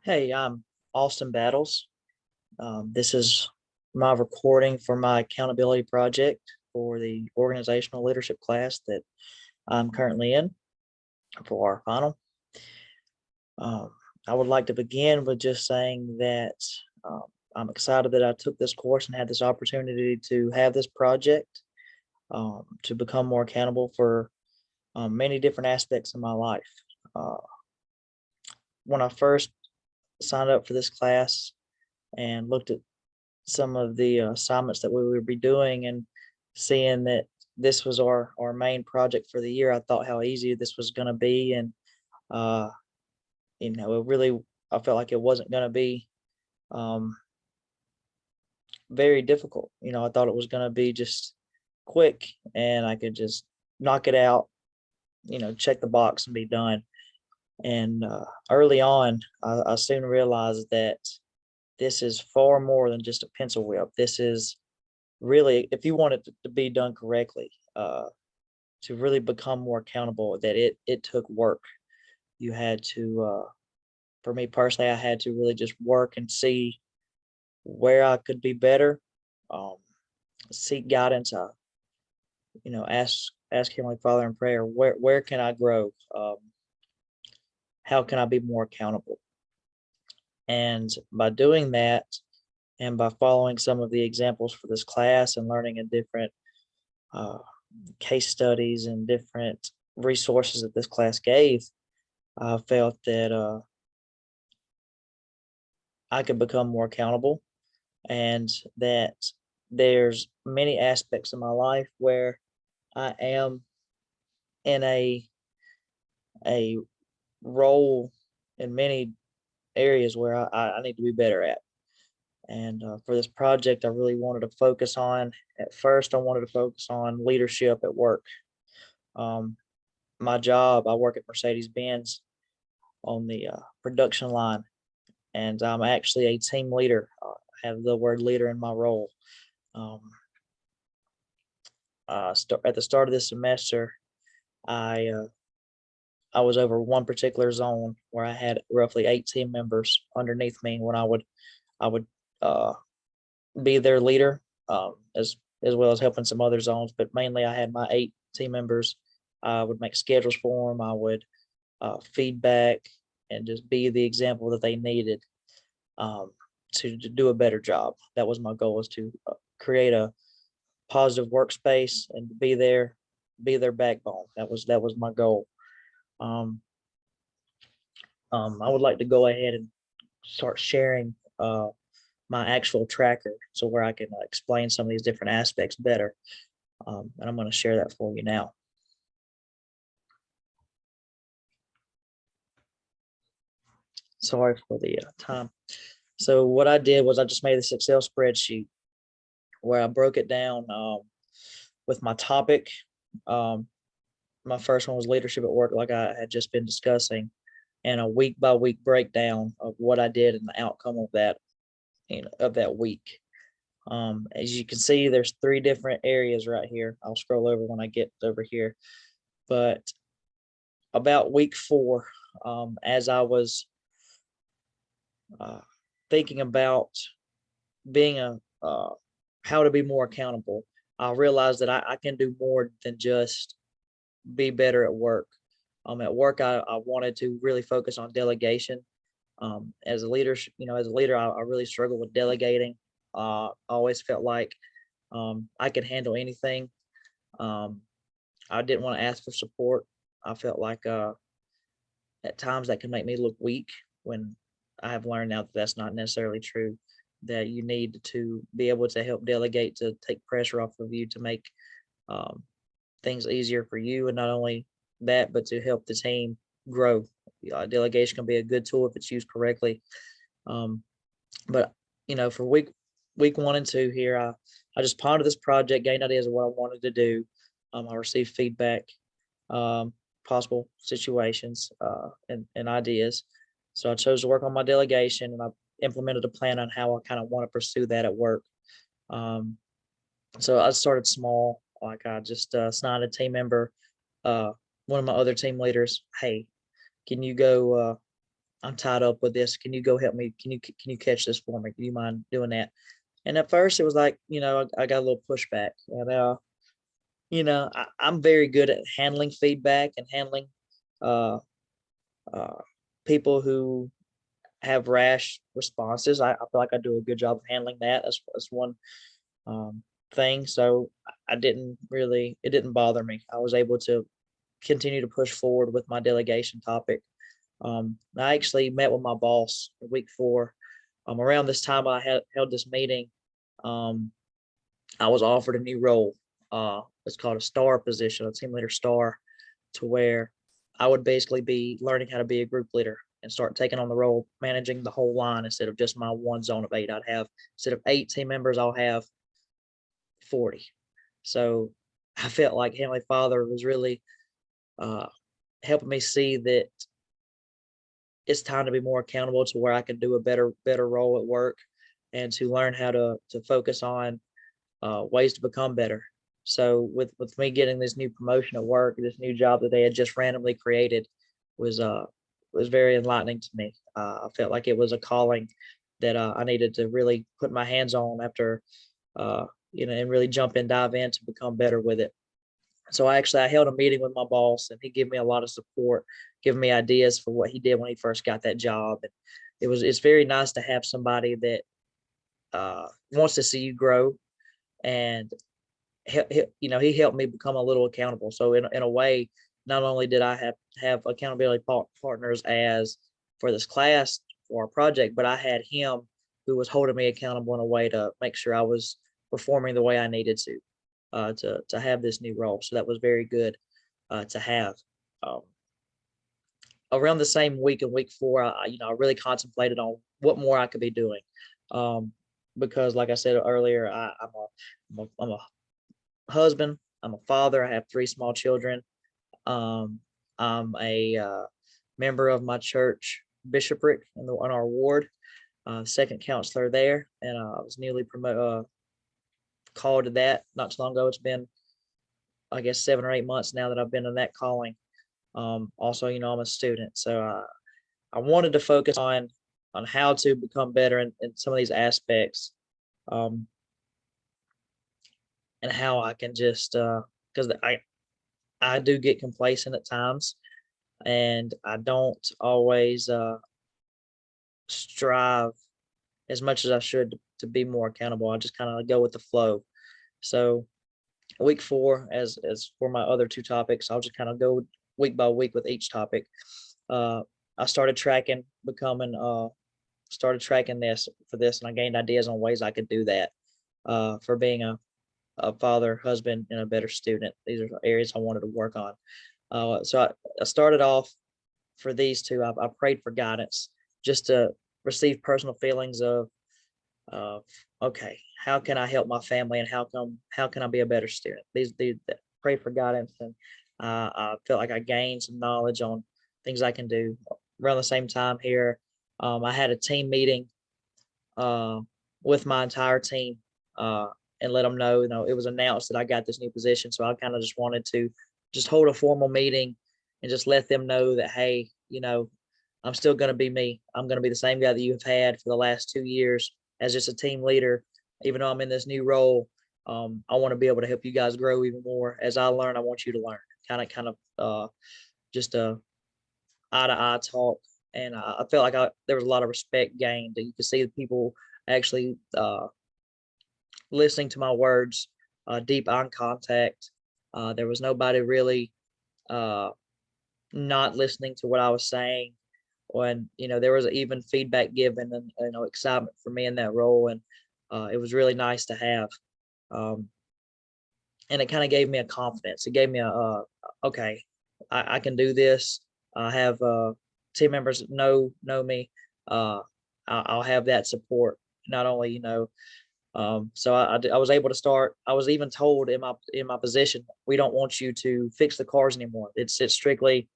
Hey, I'm Austin Battles. This is my recording for my accountability project for the organizational leadership class that I'm currently in for our final. Um, I would like to begin with just saying that um, I'm excited that I took this course and had this opportunity to have this project to become more accountable for many different aspects of my life. Uh, when I first signed up for this class and looked at some of the assignments that we would be doing and seeing that this was our main project for the year, I thought how easy this was going to be, and uh, it really I felt like it wasn't going to be um, very difficult. I thought it was going to be just quick, and I could just knock it out. Check the box and be done. And early on, I soon realized that this is far more than just a pencil whip. This is really, if you want it to be done correctly, to really become more accountable, that it took work. You had to, for me personally, I had to really just work and see where I could be better, um, seek guidance. Ask Heavenly Father in prayer, where can I grow? How can I be more accountable? And by doing that, and by following some of the examples for this class and learning a different uh, case studies and different resources that this class gave, I felt that I could become more accountable, and that there's many aspects of my life where I am in a role in many areas where I need to be better at. And for this project, I really wanted to focus on. At first, I wanted to focus on leadership at work. Um, my job, I work at Mercedes Benz on the production line, and I'm actually a team leader. I have the word leader in my role. Um, at the start of this semester, I uh, I was over one particular zone where I had roughly 18 members underneath me. When I would uh, be their leader, as well as helping some other zones, but mainly I had my 8 team members. I would make schedules for them. I would feedback and just be the example that they needed um, to do a better job. That was my goal, was to create a positive workspace and be their backbone. That was my goal. Um, I would like to go ahead and start sharing my actual tracker, so where I can explain some of these different aspects better. And I'm going to share that for you now. Sorry for the time. So what I did was I just made this Excel spreadsheet where I broke it down with my topic. Um, my first one was leadership at work, like I had just been discussing, and a week by week breakdown of what I did and the outcome of that, of that week. As you can see, there's 3 different areas right here. I'll scroll over when I get over here. But about week 4, as I was uh, thinking about being how to be more accountable, I realized that I can do more than just be better at work. At work, I wanted to really focus on delegation. As a leader, as a leader, I really struggle with delegating. I always felt like I could handle anything. Um, I didn't want to ask for support. I felt like at times that can make me look weak, when I have learned now that that's not necessarily true. That you need to be able to help delegate, to take pressure off of you, to make um, things easier for you, and not only that, but to help the team grow. Delegation can be a good tool if it's used correctly. Um, but for week 1 and 2 here, I just pondered this project, gained ideas of what I wanted to do. I received feedback, um, possible situations, and ideas. So I chose to work on my delegation, and I implemented a plan on how I kind of want to pursue that at work. Um, so I started small. Like, I just signed a team member, one of my other team leaders. Hey, can you go? I'm tied up with this. Can you go help me? Can you catch this for me? Do you mind doing that? And at first it was like, I got a little pushback. And I'm very good at handling feedback and handling uh uh people who have rash responses. I feel like I do a good job of handling that as one um thing. So I didn't really it didn't bother me. I was able to continue to push forward with my delegation topic. I actually met with my boss week 4. Around this time I had held this meeting. Um, I was offered a new role. It's called a star position, a team leader star, to where I would basically be learning how to be a group leader and start taking on the role, managing the whole line instead of just my one zone of 8. I'd have instead of 8 team members, I'll have 40. So I felt like Heavenly Father was really uh, helping me see that it's time to be more accountable to where I can do a better role at work and to learn how to focus on ways to become better. So with me getting this new promotion at work, this new job that they had just randomly created was uh was very enlightening to me. I felt like it was a calling that I needed to really put my hands on after and really dive in to become better with it. So I held a meeting with my boss and he gave me a lot of support, giving me ideas for what he did when he first got that job. And it's very nice to have somebody that wants to see you grow, and he helped me become a little accountable. So in a way, not only did I have accountability partners as for this class for our project, but I had him who was holding me accountable in a way to make sure I was performing the way I needed to have this new role. So that was very good to have. Um, Around the same week in week 4, I really contemplated on what more I could be doing, um, because like I said earlier, I'm a husband, I'm a father, I have 3 small children. Um, I'm a member of my church bishopric in our ward, second counselor there, and I was newly called to that not too long ago. It's been, I guess, 7 or 8 months now that I've been in that calling. Also, I'm a student, so I wanted to focus on how to become better in some of these aspects, um, and how I can just because I do get complacent at times, and I don't always strive as much as I should to be more accountable. I just kind of go with the flow. So week 4, as for my other 2 topics, I'll just kind of go week by week with each topic. Uh, I started tracking this for this, and I gained ideas on ways I could do that for being a father, husband, and a better student. These are areas I wanted to work on. So I started off for these 2. I prayed for guidance just to receive personal feelings of okay, how can I help my family, and how can I be a better student? These pray for guidance, and I felt like I gained some knowledge on things I can do. Around the same time here, I had a team meeting uh, with my entire team, uh, and let them know, it was announced that I got this new position. So I kind of just wanted to just hold a formal meeting and just let them know that, hey, I'm still going to be me. I'm going to be the same guy that you have had for the last 2 years as just a team leader. Even though I'm in this new role, I want to be able to help you guys grow even more. As I learn, I want you to learn. Just a eye to eye talk, and I felt like there was a lot of respect gained. That you could see the people actually listening to my words, deep eye contact. There was nobody really uh, not listening to what I was saying. When there was even feedback given, and excitement for me in that role, and it was really nice to have. Um, and it kind of gave me a confidence. It gave me okay, I can do this. I have team members that know me. Uh, I'll have that support. Not only so I was able to start. I was even told in my position, we don't want you to fix the cars anymore. It's strictly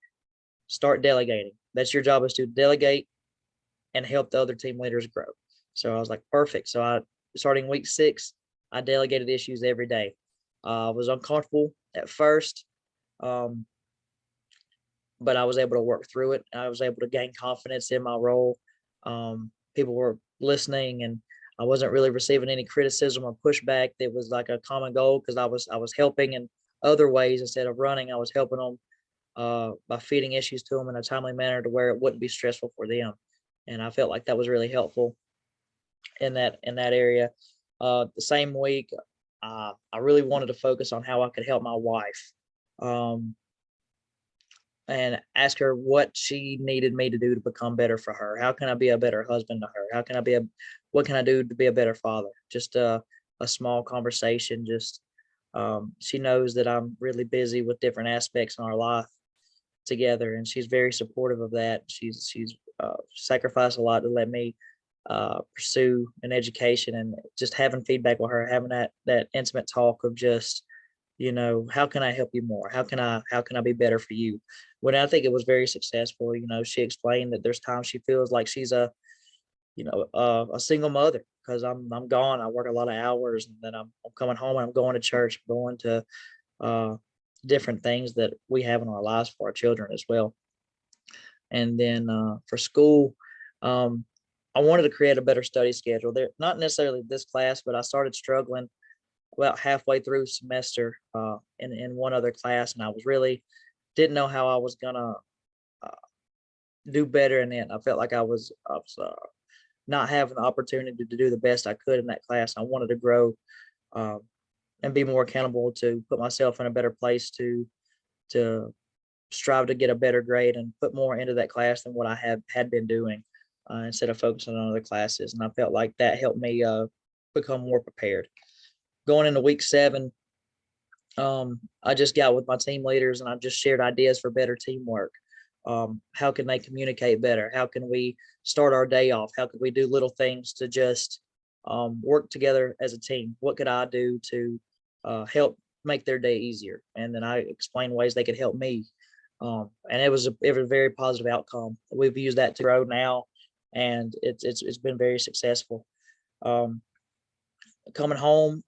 start delegating. That's your job, is to delegate and help the other team leaders grow. So I was like, perfect. So starting week 6, I delegated issues every day. I was uncomfortable at first, um, but I was able to work through it. I was able to gain confidence in my role. People were listening, and I wasn't really receiving any criticism or pushback. That was like a common goal, because I was helping in other ways instead of running. I was helping them by feeding issues to them in a timely manner to where it wouldn't be stressful for them. And I felt like that was really helpful in that area. The same week, I really wanted to focus on how I could help my wife, um, and ask her what she needed me to do to become better for her. How can I be a better husband to her? What can I do to be a better father? Just a small conversation. Just she knows that I'm really busy with different aspects in our life together, and she's very supportive of that. She's sacrificed a lot to let me pursue an education, and just having feedback with her, having that intimate talk of just, how can I help you more? How can I be better for you? When I think it was very successful. She explained that there's times she feels like she's a single mother, because I'm gone. I work a lot of hours, and then I'm coming home, and I'm going to church, going to uh, different things that we have in our lives for our children as well. And then for school, um, I wanted to create a better study schedule. There, not necessarily this class, but I started struggling about halfway through semester in one other class, and I was really didn't know how I was gonna uh, do better in it. I felt like I was not having the opportunity to do the best I could in that class. I wanted to grow, um, and be more accountable, to put myself in a better place to strive to get a better grade and put more into that class than what I had been doing, instead of focusing on other classes. And I felt like that helped me become more prepared. Going into week 7, I just got with my team leaders, and I just shared ideas for better teamwork. How can they communicate better? How can we start our day off? How could we do little things to just work together as a team? What could I do to help make their day easier? And then I explained ways they could help me. And it was a very positive outcome. We've used that to grow now, and it's been very successful. Um, Coming home,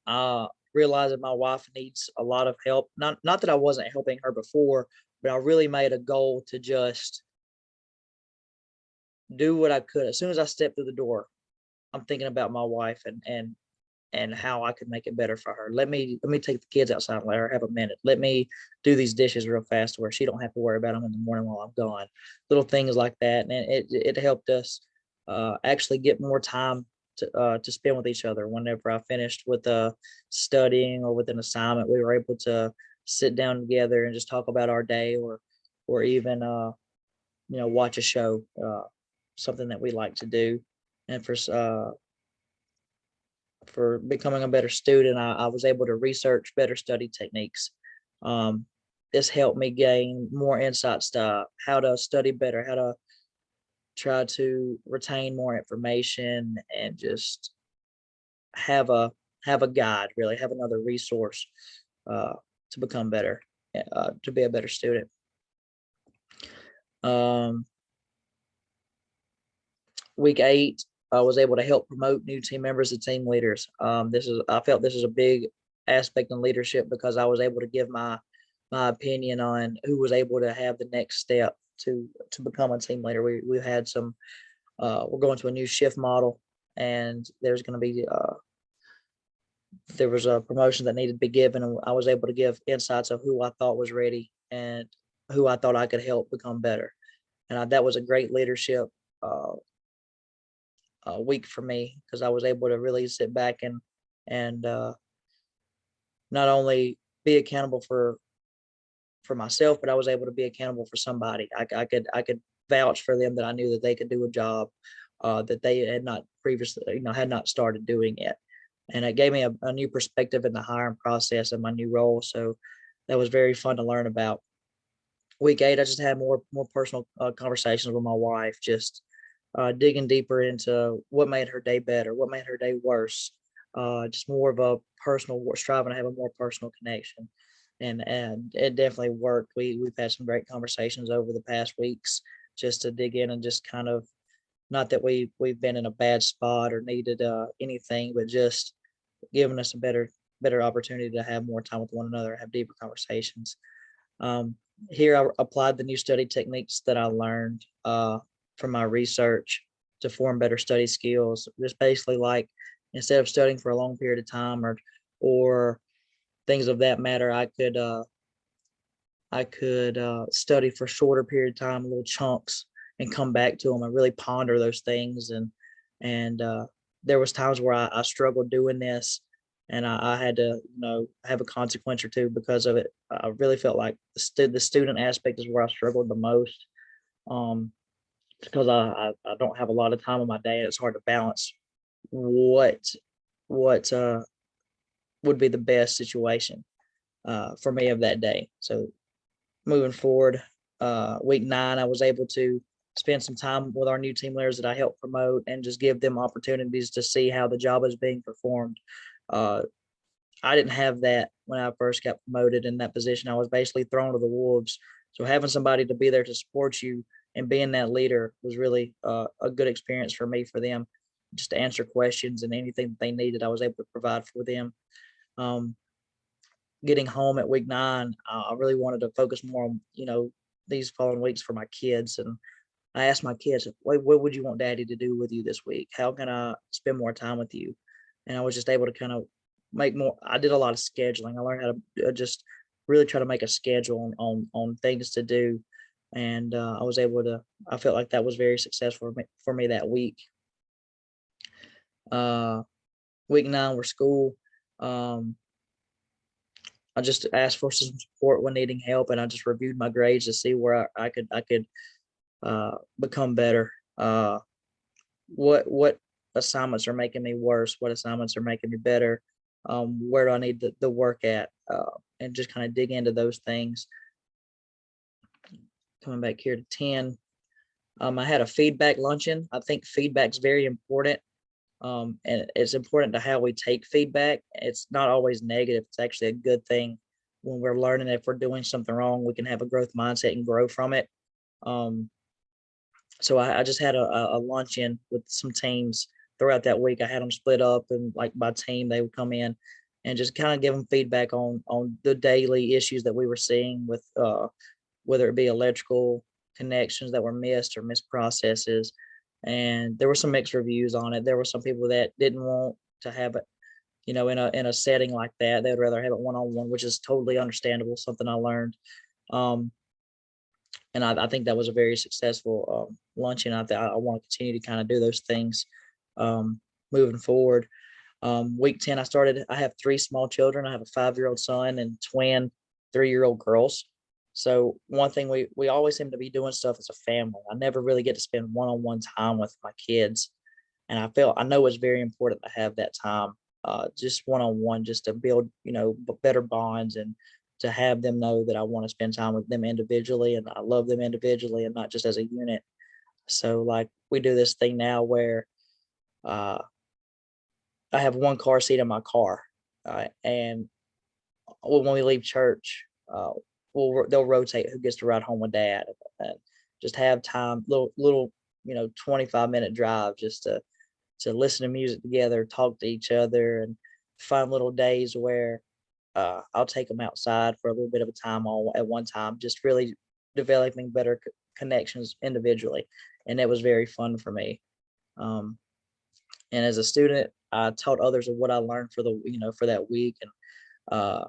realizing my wife needs a lot of help. Not that I wasn't helping her before, but I really made a goal to just do what I could. As soon as I stepped through the door, I'm thinking about my wife, and how I could make it better for her. Let me take the kids outside and let her have a minute. Let me do these dishes real fast to where she don't have to worry about them in the morning while I'm gone. Little things like that, and it helped us actually get more time to spend with each other. Whenever I finished with studying or with an assignment, we were able to sit down together and just talk about our day, or even watch a show, something that we like to do. And for becoming a better student, I was able to research better study techniques. Um, this helped me gain more insights to how to study better, how to try to retain more information, and just have a have a guide, really have another resource uh, to become better, to be a better student. Um, Week 8, I was able to help promote new team members to team leaders. I felt this is a big aspect in leadership, because I was able to give my opinion on who was able to have the next step to become a team leader. We had some. We're going to a new shift model, and there was a promotion that needed to be given, and I was able to give insights of who I thought was ready, and who I thought I could help become better. And that was a great leadership uh, week for me, because I was able to really sit back and not only be accountable for myself, but I was able to be accountable for somebody. I could vouch for them, that I knew that they could do a job that they had not previously, had not started doing yet. And it gave me a new perspective in the hiring process and my new role. So that was very fun to learn about. Week 8, I just had more personal conversations with my wife, just digging deeper into what made her day better, what made her day worse. Just more of a striving to have a more personal connection, and it definitely worked. We've had some great conversations over the past weeks, just to dig in and just kind of, not that we've been in a bad spot or needed anything, but just giving us a better opportunity to have more time with one another, have deeper conversations. Here I applied the new study techniques that I learned from my research to form better study skills. Just basically like instead of studying for a long period of time or things of that matter, I could study for shorter period of time, little chunks, and come back to them and really ponder those things. And there was times where I struggled doing this, and I had to, have a consequence or two because of it. I really felt like the student aspect is where I struggled the most, um, because I don't have a lot of time on my day, and it's hard to balance what what would be the best situation for me of that day. So moving forward, week 9, I was able to spend some time with our new team leaders that I helped promote and just give them opportunities to see how the job is being performed. Uh, I didn't have that when I first got promoted in that position. I was basically thrown to the wolves. So having somebody to be there to support you and being that leader was really a good experience for me, for them, just to answer questions and anything that they needed, I was able to provide for them. Um, Getting home at week 9, I really wanted to focus more on, these following weeks for my kids. And I asked my kids, what would you want daddy to do with you this week? How can I spend more time with you? And I was just able to kind of make more. I did a lot of scheduling. I learned how to just really try to make a schedule on things to do. And I was able to, I felt like that was very successful for me that week. Uh, Week 9 were school. Um, I just asked for some support when needing help, and I just reviewed my grades to see where I could become better. What assignments are making me worse? What assignments are making me better? Where do I need the work at? And just kind of dig into those things. Coming back here to 10, I had a feedback luncheon. I think feedback's very important. And it's important to how we take feedback. It's not always negative. It's actually a good thing when we're learning. If we're doing something wrong, we can have a growth mindset and grow from it. Um, so I just had a luncheon with some teams throughout that week. I had them split up, and like by team, they would come in and just kind of give them feedback on the daily issues that we were seeing with whether it be electrical connections that were missed or missed processes. And there were some mixed reviews on it. There were some people that didn't want to have it, in a setting like that. They'd rather have it one-on-one, which is totally understandable, something I learned. Um, and I think that was a very successful luncheon. I want to continue to kind of do those things moving forward. Week 10, I have 3 small children. I have a 5-year-old son and twin 3-year-old girls. So one thing we always seem to be doing stuff as a family. I never really get to spend one-on-one time with my kids. And I know it's very important to have that time, just one-on-one, just to build, better bonds, and to have them know that I want to spend time with them individually and I love them individually and not just as a unit. So like we do this thing now where uh, I have one car seat in my car, and when we leave church, they'll rotate who gets to ride home with dad, and just have time, little 25-minute drive, just to listen to music together, talk to each other, and find little days where I'll take them outside for a little bit of a time all at one time, just really developing better connections individually, and it was very fun for me. Um, and as a student, I taught others of what I learned for that week, and uh,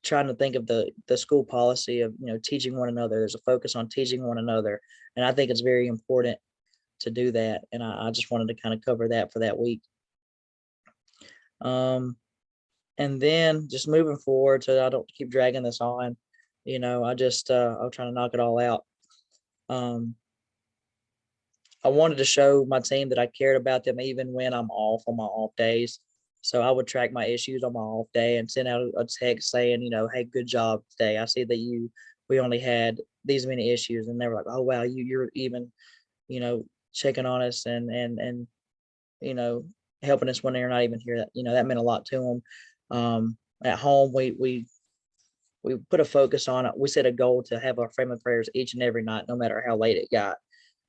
trying to think of the school policy of teaching one another. There's a focus on teaching one another, and I think it's very important to do that. And I just wanted to kind of cover that for that week. And then just moving forward, so I don't keep dragging this on. I'm trying to knock it all out. Um, I wanted to show my team that I cared about them even when I'm off on my off days. So I would track my issues on my off day and send out a text saying, hey, good job today. I see that we only had these many issues. And they were like, oh wow, you're even, you know, checking on us and you know, helping us when they're not even here. That meant a lot to them. At home, we put a focus on it. We set a goal to have our family prayers each and every night, no matter how late it got.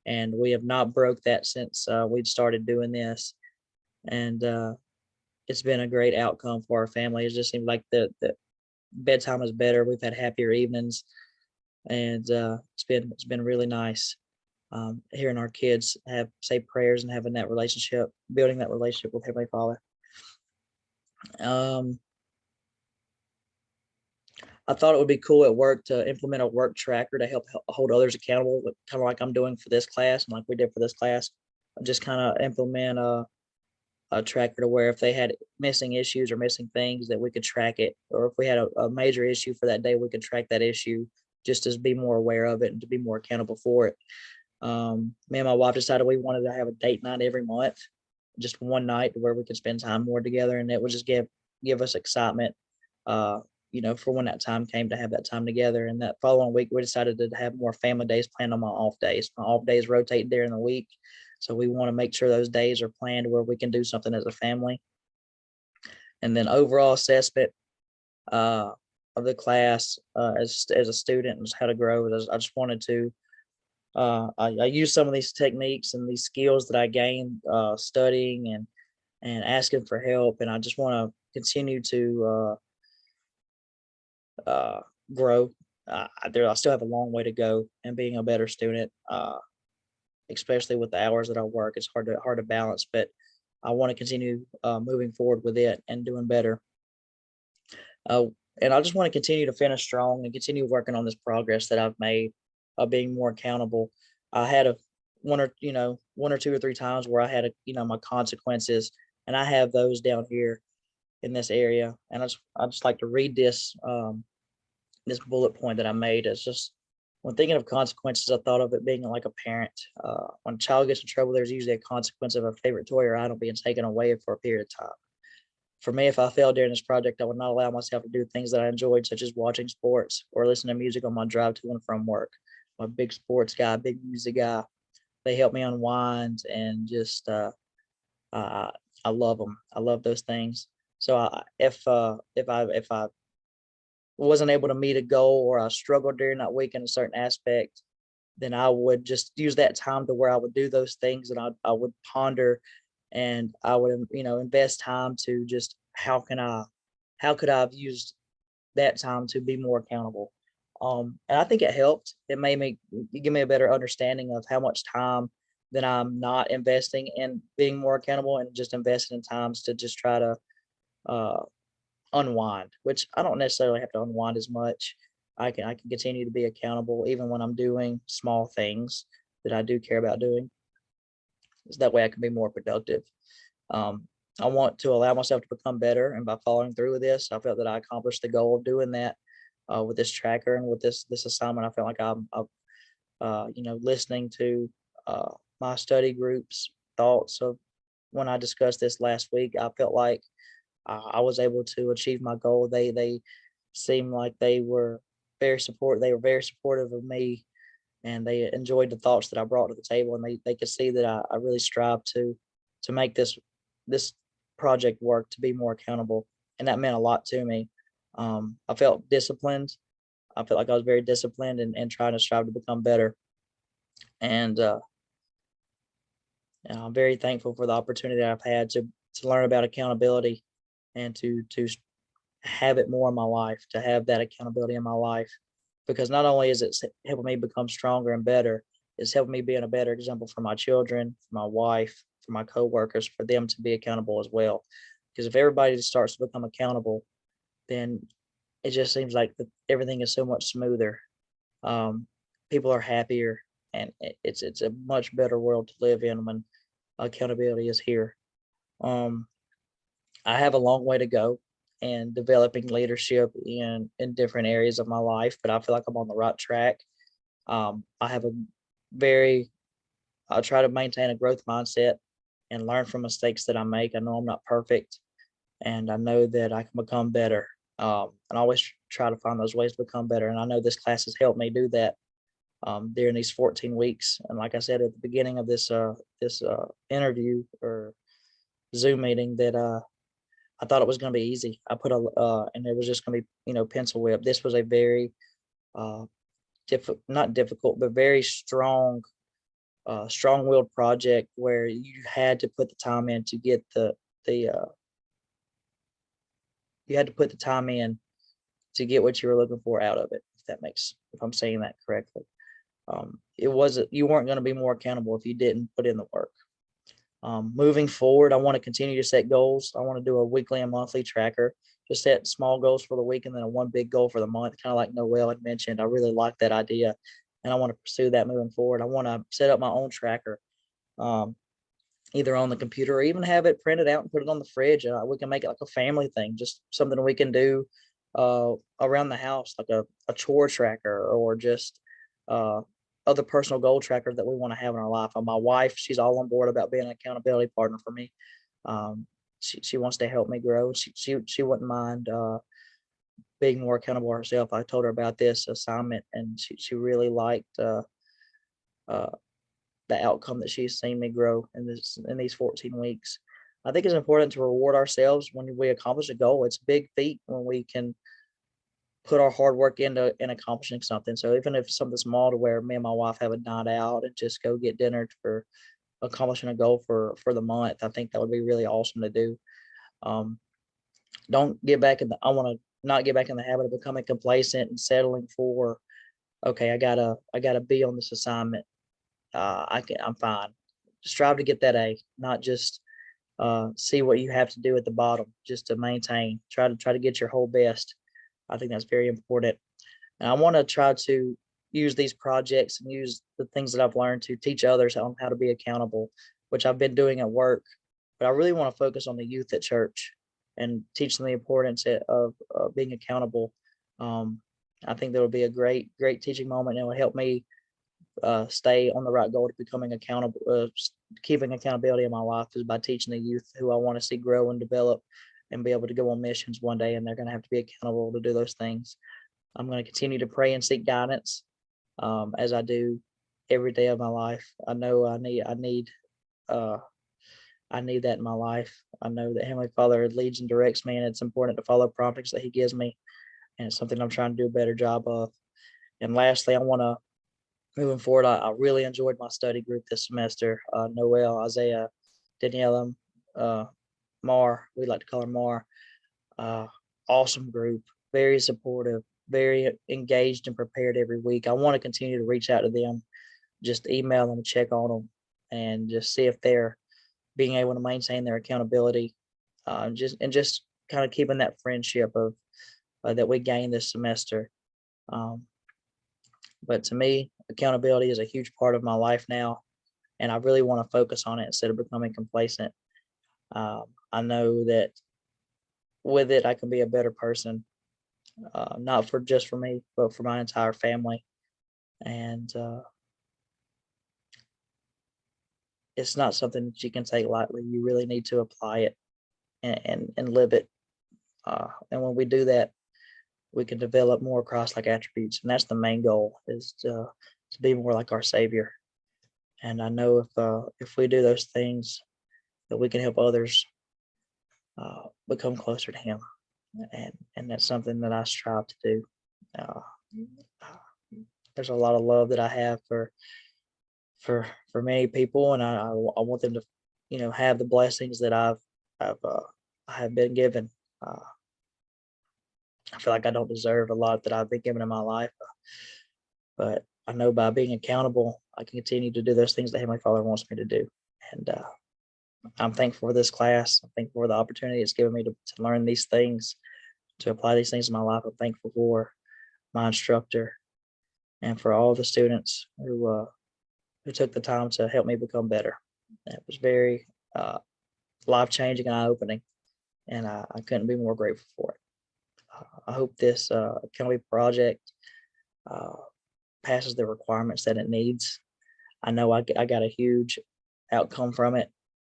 And we have not broke that since we've started doing this. And it's been a great outcome for our family. It just seems like the bedtime is better. We've had happier evenings. and it's been really nice hearing our kids have say prayers and having that relationship, building that relationship with Heavenly Father. Um, I thought it would be cool at work to implement a work tracker to help hold others accountable, kind of like I'm doing for this class and like we did for this class. Just kind of implement a tracker to where if they had missing issues or missing things that we could track it, or if we had a major issue for that day, we could track that issue just to be more aware of it and to be more accountable for it. Me and my wife decided we wanted to have a date night every month, just one night where we could spend time more together, and it would just give us excitement, uh, for when that time came to have that time together. And that following week, we decided to have more family days planned on my off days. My off days rotate during the week, so we want to make sure those days are planned where we can do something as a family. And then overall assessment uh, of the class as a student and how to grow. I just wanted to I use some of these techniques and these skills that I gained studying and asking for help, and I just want to continue to uh, grow. I still have a long way to go in being a better student, especially with the hours that I work. It's hard to balance, but I want to continue moving forward with it and doing better. Uh, and I just want to continue to finish strong and continue working on this progress that I've made of being more accountable. I had a one or two or three times where I had my consequences, and I have those down here in this area. And I just like to read this bullet point that I made. It's just when thinking of consequences, I thought of it being like a parent. When a child gets in trouble, there's usually a consequence of a favorite toy or item being taken away for a period of time. For me, if I failed during this project, I would not allow myself to do things that I enjoyed, such as watching sports or listening to music on my drive to and from work. I'm a big sports guy, big music guy. They help me unwind and just I, I love them. I love those things. So if I wasn't able to meet a goal or I struggled during that week in a certain aspect, then I would just use that time to where I would do those things and I would ponder and I would, invest time to just how could I have used that time to be more accountable? And I think it helped. It give me a better understanding of how much time that I'm not investing in being more accountable and just investing in times to just try to uh, unwind, which I don't necessarily have to unwind as much. I can continue to be accountable even when I'm doing small things that I do care about doing. So that way I can be more productive. Um, I want to allow myself to become better, and by following through with this, I felt that I accomplished the goal of doing that with this tracker and with this assignment. I felt like I'm listening to uh, my study group's thoughts of when I discussed this last week. I felt like I was able to achieve my goal. They seemed like they were very supportive of me, and they enjoyed the thoughts that I brought to the table, and they could see that I really strive to make this project work to be more accountable, and that meant a lot to me. I felt disciplined. I felt like I was very disciplined and trying to strive to become better. And I'm very thankful for the opportunity that I've had to learn about accountability and to have it more in my life, to have that accountability in my life, because not only is it helping me become stronger and better, it's helping me being a better example for my children, for my wife, for my coworkers, for them to be accountable as well. Because if everybody starts to become accountable, then it just seems like everything is so much smoother. Um, People are happier, and it's a much better world to live in when accountability is here. Um, I have a long way to go in developing leadership in different areas of my life, but I feel like I'm on the right track. I have a very I try to maintain a growth mindset and learn from mistakes that I make. I know I'm not perfect, and I know that I can become better. And I always try to find those ways to become better. And I know this class has helped me do that during these 14 weeks. And like I said at the beginning of this interview or Zoom meeting, that I thought it was going to be easy. I put a and it was just going to be pencil whip. This was a very uh, not difficult, but very strong-willed project where you had to put the time in to get the you had to put the time in to get what you were looking for out of it. if I'm saying that correctly. You weren't going to be more accountable if you didn't put in the work. Moving forward, I want to continue to set goals. I want to do a weekly and monthly tracker, just set small goals for the week and then a one big goal for the month, kind of like Noel had mentioned. I really like that idea, and I want to pursue that moving forward. I want to set up my own tracker, either on the computer or even have it printed out and put it on the fridge. We can make it like a family thing, just something we can do around the house, like a chore tracker, or just other personal goal trackers that we want to have in our life. And my wife, she's all on board about being an accountability partner for me. She wants to help me grow. She wouldn't mind being more accountable herself. I told her about this assignment, and she really liked the outcome that she's seen me grow in these 14 weeks. I think it's important to reward ourselves when we accomplish a goal. It's a big feat when we can put our hard work into accomplishing something. So even if something small, to where me and my wife have a night out and just go get dinner for accomplishing a goal for the month, I think that would be really awesome to do. Don't get back in the I want to not get back in the habit of becoming complacent and settling for, okay, I gotta be on this assignment. I'm fine. Strive to get that A, not just see what you have to do at the bottom just to maintain. Try to get your whole best. I think that's very important. And I want to try to use these projects and use the things that I've learned to teach others on how to be accountable, which I've been doing at work. But I really want to focus on the youth at church and teach them the importance of being accountable. I think that would be a great teaching moment, and it will help me stay on the right goal to becoming accountable. Keeping accountability in my life is by teaching the youth who I want to see grow and develop and be able to go on missions one day, and they're going to have to be accountable to do those things. I'm going to continue to pray and seek guidance as I do every day of my life. I know I need that in my life. I know that Heavenly Father leads and directs me, and it's important to follow promptings that He gives me, and it's something I'm trying to do a better job of. And lastly, I want to, moving forward, I really enjoyed my study group this semester. Noel, Isaiah, Daniela, Mar, we like to call her Mar. Awesome group, very supportive, very engaged and prepared every week. I want to continue to reach out to them, just email them, check on them, and just see if they're being able to maintain their accountability, just kind of keeping that friendship of that we gained this semester. But to me, accountability is a huge part of my life now, and I really want to focus on it instead of becoming complacent. I know that with it, I can be a better person, not just for me, but for my entire family. And it's not something that you can take lightly. You really need to apply it and live it. And when we do that, we can develop more Christ-like attributes, and that's the main goal: is to be more like our Savior. And I know if we do those things, that we can help others become closer to Him, and that's something that I strive to do. Uh, there's a lot of love that I have for many people, and I want them to, have the blessings that I have been given. I feel like I don't deserve a lot that I've been given in my life, but I know by being accountable, I can continue to do those things that Heavenly Father wants me to do. And I'm thankful for this class. I'm thankful for the opportunity it's given me to learn these things, to apply these things in my life. I'm thankful for my instructor and for all the students who took the time to help me become better. It was very life-changing and eye-opening, and I couldn't be more grateful for it. I hope this accountability project passes the requirements that it needs. I know I got a huge outcome from it,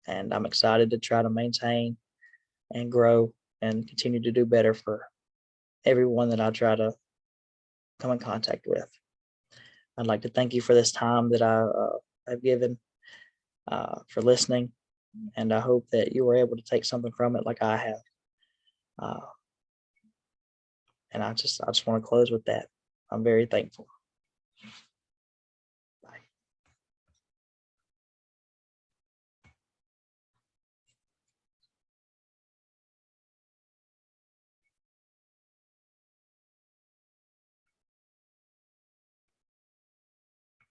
and I'm excited to try to maintain and grow and continue to do better for everyone that I try to come in contact with. I'd like to thank you for this time that I've given, for listening, and I hope that you were able to take something from it like I have. And I just want to close with that. I'm very thankful.